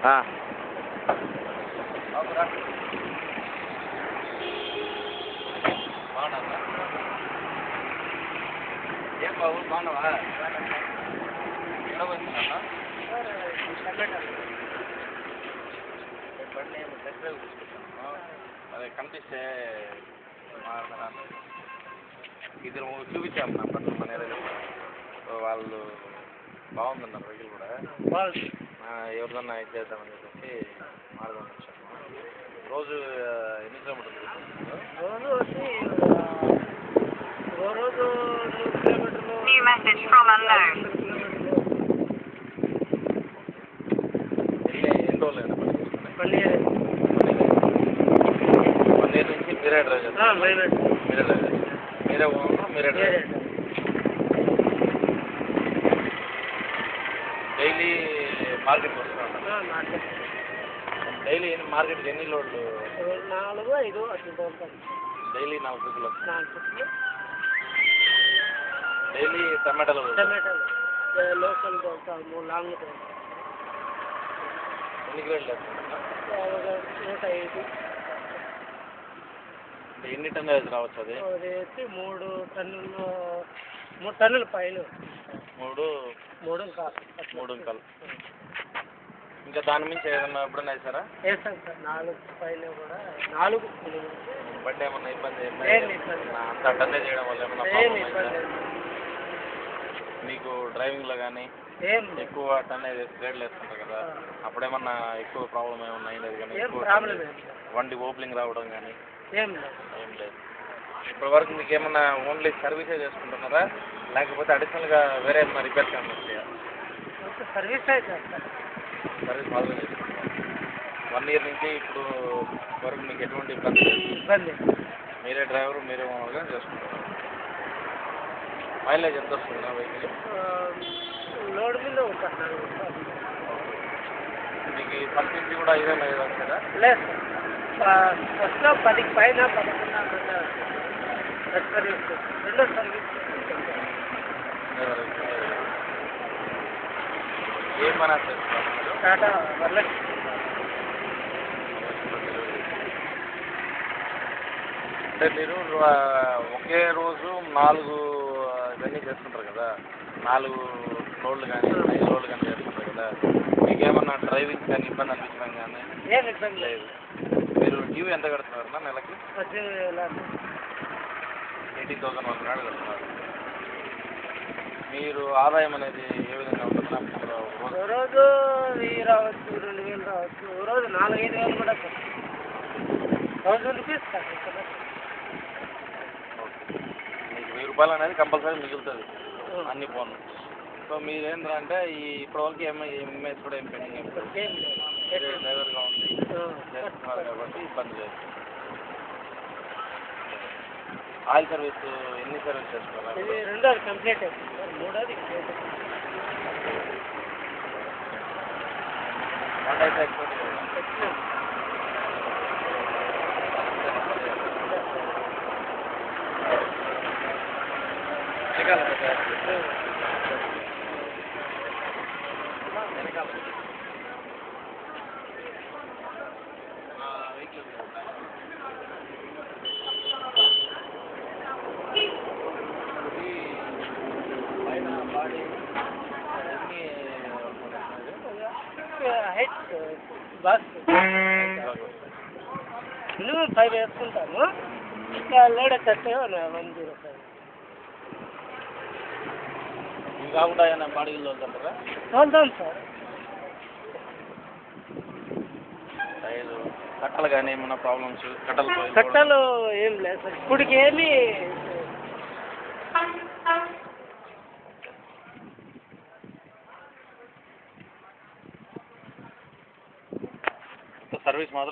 బాగున్నా ఏం బాబు బాగున్నావా ఎక్కడ పోతున్నావా బండి నేను టెస్ట్ డ్రైవ్ తీసుకుంటాను అదే కనిపిస్తే ఇద్దరు చూపించాము నా పట్ల మన ఏరియాలో సో వాళ్ళు బాగుందన్నారు వెహికల్ కూడా ఎవరిదన్నా ఇది చేద్దామని చెప్పేసి మారుదామని వచ్చాను రోజు ఎన్ని కిలోమీటర్లు రోజు 100 ఎన్ని రోజులు 1 ఇయర్ నుంచి మీరే డ్రైవ్ చేస్తారు మీరే డ్రైవ్ చేస్తారు మీరే ఓనరు మీరే డ్రైవ్ డైలీ మార్కెట్కి వస్తున్నాను డైలీ మార్కెట్కి ఎన్ని లోడ్లు 4, 5 అట్లా డైలీ 4 ట్రిప్పులు డైలీ టమాటాలు లోకల్ తోలుతాము లాంగ్ తోలుతాము ఎన్ని గ్రేడ్లు వేస్తున్నా 105 ఎన్ని టన్నులు రావచ్చు అది 3 టన్నులు 3 టన్నుల పైన 3 కాలు ఇంకా దాని మించి ఏదన్నా ఎప్పుడన్నా వేసారా వేస్తాం సార్ 4 పైన కూడా 4 బండి ఏమన్నా ఇబ్బంది అంత టన్నే చేయడం వల్ల ఏమన్నా మీకు డ్రైవింగ్లో కానీ ఎక్కువ టన్నే గ్రేడ్లు వేస్తుంటారు కదా అప్పుడేమన్నా ఎక్కువ ప్రాబ్లం ఏమన్నా అయినది కానీ వండి ఓపెనింగ్ రావడం కానీ ఏం లేదు ఇప్పటి వరకు మీకు ఏమన్నా ఓన్లీ సర్వీసే చేసుకుంటున్నారా లేకపోతే అడిషనల్గా వేరే ఏమన్నా రిపేర్స్ ఏమన్నా వచ్చాయా సర్వీస్ సర్వీస్ మాత్రం చేసుకుంటున్నారు 1 ఇయర్ నుంచి ఇప్పుడు వరకు మీకు ఎటువంటి ఇబ్బంది లేదు మీరే డ్రైవరు మీరే ఓనర్గా చేసుకుంటున్నారు మైలేజ్ ఎంత వస్తుంది వెహికల్ లోడ్ మీద మీకు ఫస్ట్ నుంచి కూడా ఇదే మైలేజ్ వస్తుందా లేదు ఫస్ట్లో 10 పైన 11 సర్వీస్ రెండో సర్వీస్ ఏం పని చేస్తున్నారు టాటా వర్లెక్స్ అంటే మీరు ఒకే రోజు 4 ఇవన్నీ చేస్తుంటారు కదా 4 లోడ్లు కానీ 5 లోడ్లు కానీ చేస్తుంటారు కదా మీకేమన్నా డ్రైవింగ్ కానీ ఇబ్బంది అనిపించడం కానీ ఏం ఇబ్బంది లేదు మీరు డ్యూ ఎంత కడుతున్నారన్నా నెలకి 18,100 కడుతున్నారు మీరు ఆదాయం అనేది ఏ విధంగా ఉంటుందా రోజు 1000 రావచ్చు 2000 రావచ్చు రోజు 4-5 వేలు కూడా 1000 రూపీస్ మీకు 1000 రూపాయలు అనేది కంపల్సరీ మిగులుతుంది అన్ని ఫోన్లు సో మీరేంటంటే ఇప్పటివరకు ఎంఎస్ కూడా ఏం పెండింగ్ డ్రైవర్గా ఉంది చేస్తున్నారు కాబట్టి ఇబ్బంది లేదు ఆయిల్ సర్వీస్ ఎన్ని సర్వీస్ చేసుకోవాలి ఇది రెండోది కంప్లీట్ అయిపోయింది మూడోది వంట అయితే ఎక్స్పెక్ట్ హైట్ బస్ మినిమం 5 వేసుకుంటాము ఇంకా లోడ్ వచ్చేస్తే 105 ఇంకా కాకుండా ఏమైనా బాడీలు తోలుతుంటారా తోలుతాం సార్ టైర్లు కట్టలు కానీ ఏమన్నా ప్రాబ్లమ్స్ కట్టలు ఏం లేదు సార్ ఇప్పటికి ఏమి సర్వీస్ మాత్రం